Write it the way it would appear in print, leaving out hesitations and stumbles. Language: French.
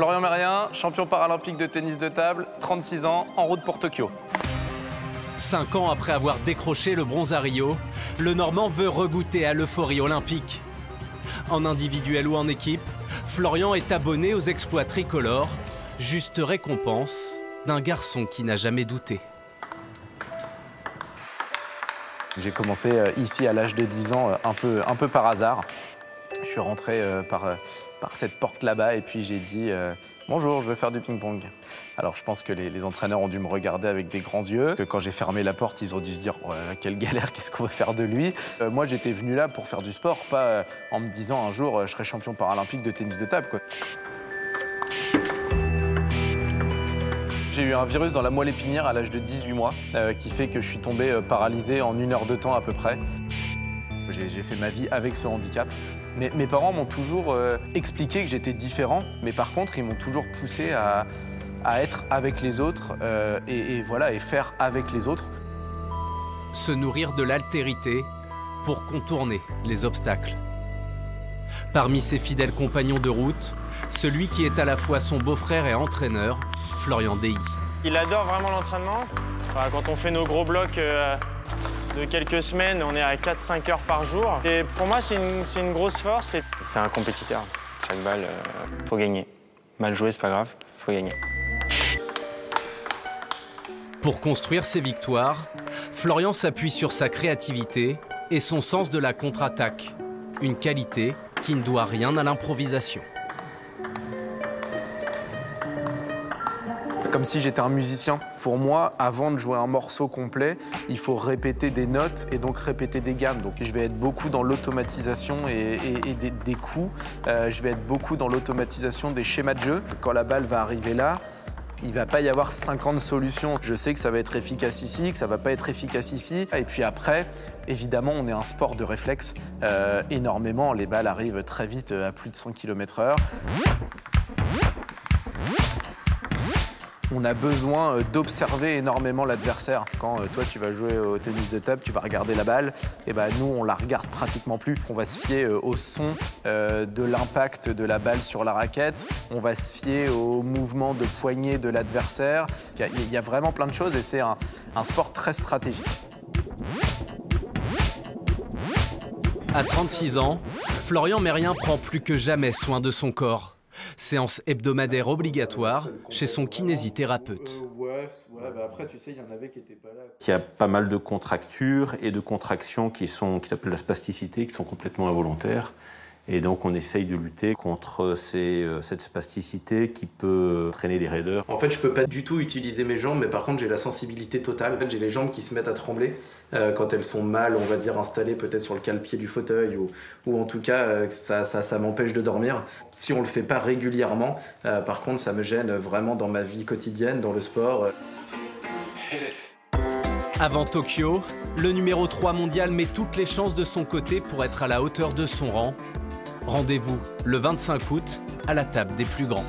Florian Merien, champion paralympique de tennis de table, 36 ans, en route pour Tokyo. 5 ans après avoir décroché le bronze à Rio, le Normand veut regoûter à l'euphorie olympique. En individuel ou en équipe, Florian est abonné aux exploits tricolores, juste récompense d'un garçon qui n'a jamais douté. J'ai commencé ici à l'âge de 10 ans, un peu par hasard. Je suis rentré par cette porte là-bas et puis j'ai dit bonjour, je veux faire du ping-pong. Alors je pense que les entraîneurs ont dû me regarder avec des grands yeux. Que quand j'ai fermé la porte, ils ont dû se dire oh là là, quelle galère, qu'est-ce qu'on va faire de lui. Moi j'étais venu là pour faire du sport, pas en me disant un jour je serai champion paralympique de tennis de table, quoi. J'ai eu un virus dans la moelle épinière à l'âge de 18 mois qui fait que je suis tombé paralysé en 1 heure de temps à peu près. J'ai fait ma vie avec ce handicap. Mais mes parents m'ont toujours expliqué que j'étais différent, mais par contre, ils m'ont toujours poussé à être avec les autres et faire avec les autres. Se nourrir de l'altérité pour contourner les obstacles. Parmi ses fidèles compagnons de route, celui qui est à la fois son beau-frère et entraîneur, Florian Dehi. Il adore vraiment l'entraînement. Enfin, quand on fait nos gros blocs de quelques semaines, on est à 4-5 heures par jour. Et pour moi, c'est une grosse force. C'est un compétiteur. Chaque balle, faut gagner. Mal joué, c'est pas grave, faut gagner. Pour construire ses victoires, Florian s'appuie sur sa créativité et son sens de la contre-attaque. Une qualité qui ne doit rien à l'improvisation. C'est comme si j'étais un musicien. Pour moi, avant de jouer un morceau complet, il faut répéter des notes et donc répéter des gammes. Donc je vais être beaucoup dans l'automatisation et des coups. Je vais être beaucoup dans l'automatisation des schémas de jeu. Quand la balle va arriver là, il ne va pas y avoir 50 solutions. Je sais que ça va être efficace ici, que ça ne va pas être efficace ici. Et puis après, évidemment, on est un sport de réflexe. Énormément, les balles arrivent très vite à plus de 100 km/h. On a besoin d'observer énormément l'adversaire. Quand toi, tu vas jouer au tennis de table, tu vas regarder la balle, et ben nous, on la regarde pratiquement plus. On va se fier au son de l'impact de la balle sur la raquette. On va se fier au mouvement de poignet de l'adversaire. Il y a vraiment plein de choses et c'est un sport très stratégique. À 36 ans, Florian Merien prend plus que jamais soin de son corps. Séance hebdomadaire obligatoire chez son kinésithérapeute. Après, tu sais, il y en avait qui n'étaient pas là. Il y a pas mal de contractures et de contractions qui s'appellent la spasticité, qui sont complètement involontaires. Et donc, on essaye de lutter contre cette spasticité qui peut entraîner des raideurs. En fait, je ne peux pas du tout utiliser mes jambes, mais par contre, j'ai la sensibilité totale. En fait, j'ai les jambes qui se mettent à trembler quand elles sont mal, on va dire, installées peut-être sur le cale-pied du fauteuil ou en tout cas, ça m'empêche de dormir. Si on ne le fait pas régulièrement, par contre, ça me gêne vraiment dans ma vie quotidienne, dans le sport. Avant Tokyo, le numéro 3 mondial met toutes les chances de son côté pour être à la hauteur de son rang. Rendez-vous le 25 août à la table des plus grands.